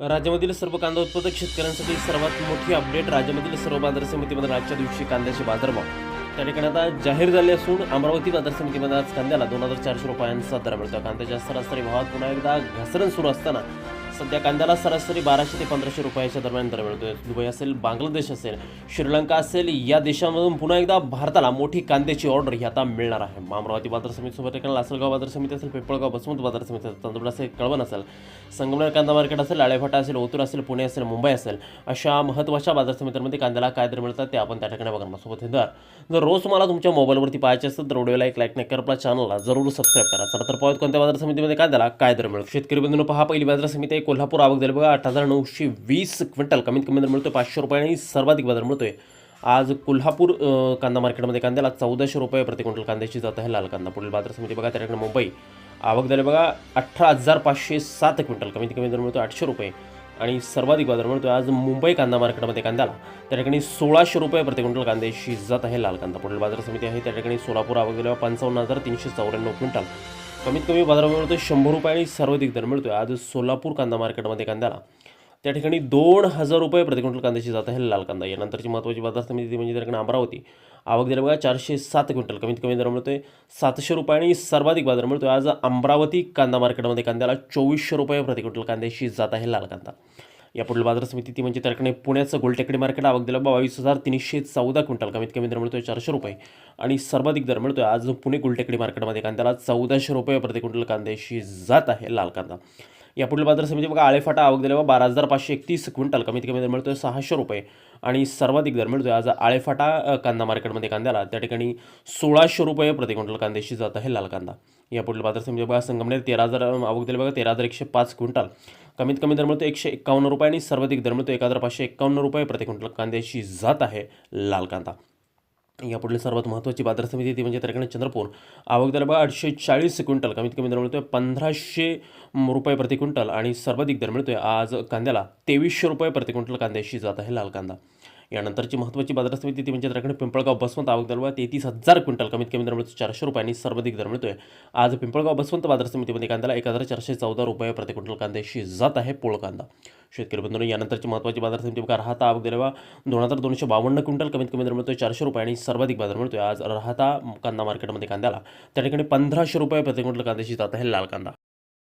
राज्यामधील सर्व कांदा उत्पादक शेतकऱ्यांसाठी सर्वात मोठी अपडेट. राज्यामधील सर्व बाजार समितीमध्ये आजच्या दिवशी कांद्याचे बाजारभाव त्या ठिकाणी आता जाहीर झाले असून अमरावती बाजार समितीमध्ये आज कांद्याला 2400 रुपयांचा दर मिळतो. कांद्याच्या सरासरी भावात पुन्हा एकदा घसरण सुरू असताना सध्या कांद्याला सरासरी 1200 ते 1500 रुपयाच्या दरम्यान दर मिळतोय. दुबई असेल, बांगलादेश असेल, श्रीलंका असेल, या देशांमधून पुन्हा एकदा भारताला मोठी कांद्याची ऑर्डर ही आता मिळणार आहे. अमरावती बाजार समितीसोबत ठिकाणी लासलगाव बाजार समिती असेल, पिंपळगाव बसवंत बाजार समिती असेल, चांदोड असेल, कळवण असेल, संगमनेर कांदा मार्केट असेल, आळेफाटा असेल, ओतूर असेल, पुणे असेल, मुंबई असेल, अशा महत्त्वाच्या बाजार समित्यांमध्ये कांद्याला काय दर मिळतात ते आपण त्या ठिकाणी बघणार. सोबत हे दर जर रोज तुम्हाला तुमच्या मोबाईलवरती पाहायचे असतात तर व्हिडिओला एक लाईक नाही कर, आपल्या चॅनलला जरूर सबस्क्राईब करा. चला तर पाहूयात कोणत्या बाजार समितीमध्ये कांद्याला काय दर मिळतो. शेतकरी बंधूंनो, पहा पहिली बाजार समिती आहे कोल्हापूर. आवक झाली बघा 8,920 क्विंटल. कमीत कमी दर मिळतोय 500 रुपये आणि सर्वाधिक बाजार मिळतोय आज कोल्हापूर कांदा मार्केटमध्ये कांद्याला 1400 रुपये प्रति क्विंटल कांद्याची जात आहे लाल कांदा. पुढील बाजार समिती बघा त्या ठिकाणी मुंबई. आवक झाली बघा 18,507 क्विंटल. कमीत कमी दर मिळतो 800 रुपये आणि सर्वाधिक बाजार मिळतो आज मुंबई कांदा मार्केटमध्ये कांद्याला त्या ठिकाणी 1600 रुपये प्रति क्विंटल कांद्याची जात आहे लाल कांदा. पुढील बाजार समिती आहे त्या ठिकाणी सोलापूर. आवक झाली 55,394 क्विंटल. कमीत कमी बाजार मिळतोय 100 रुपये आणि सर्वाधिक दर मिळतोय आज सोलापूर कांदा मार्केटमध्ये कांद्याला त्या ठिकाणी 2000 रुपये प्रति क्विंटल कांद्याची जात आहे लाल कांदा. यानंतरची महत्त्वाची बाजार समिती म्हणजे त्या ठिकाणी अमरावती. आवक दिली बघा 407 क्विंटल. कमीत कमी दर मिळतोय 700 रुपये आणि सर्वाधिक बाजार मिळतोय आज अमरावती कांदा मार्केटमध्ये कांद्याला 2400 रुपये प्रति क्विंटल कांद्याची जात आहे लाल कांदा. या पुढील बाजार समिती ती म्हणजे त्या ठिकाणी पुण्याचं गोलटेकडी मार्केट. आवक दिला 22,314 क्विंटल. कमीत कमी दर मिळतोय 400 रुपये आणि सर्वाधिक दर मिळतोय आज पुणे गोलटेकडी मार्केटमध्ये कांद्याला 1400 रुपये प्रति क्विंटल कांद्याची जात आहे लाल कांदा. या पुढील बाजार समिती बघा आळेफाटा. आवक दिल्या 12,531 क्विंटल. कमीत कमी दर मिळतोय 600 रुपये आणि सर्वाधिक दर मिळतोय आज आळेफाटा कांदा मार्केटमध्ये कांद्याला त्या ठिकाणी 1600 रुपये प्रति क्विंटल कांद्याची जात आहे लाल कांदा. या पुढील बाजार समिती बघा संगमनेर. 13,000 आवक दिली बघा 13,105 क्विंटल. कमीत कमी दर मिळतो 151 रुपये आणि सर्वाधिक दर मिळतो 1,551 रुपये प्रति क्विंटल कांद्याची जात आहे लाल कांदा. या पुढील सर्वात महत्त्वाची बाजार समिती ती म्हणजे त्या ठिकाणी चंद्रपूर. आवक दर बघा 840 क्विंटल. कमीत कमी दर मिळतोय 1500 रुपये प्रति क्विंटल आणि सर्वाधिक दर मिळतोय आज कांद्याला 2300 रुपये प्रति क्विंटल कांद्याची जात आहे लाल कांदा. यानंतरची महत्त्वाची बाजार समिती ती म्हणजे त्या ठिकाणी पिंपळगाव बसवंत. आवक दर बघा 33,000 क्विंटल. कमीत कमी दर मिळतो 400 रुपये आणि सर्वाधिक दर मिळतोय आज पिंपळगाव बसवंत बाजार समितीमध्ये कांद्याला 1,414 रुपये प्रति क्विंटल कांद्याची जात आहे पोळ कांदा. शेतकरी बंधूंनो, यानंतरची महत्त्वाची बाजार समिती बघा राहता. आवक दिल्या 2,252 क्विंटल. कमीत कमी दर मिळतोय 400 रुपये आणि सर्वाधिक बाजार मिळतोय आज राहता कांदा मार्केटमध्ये कांद्याला त्या ठिकाणी 1,500 रुपये प्रति क्विंटल कांद्याची जात आहे लाल कांदा.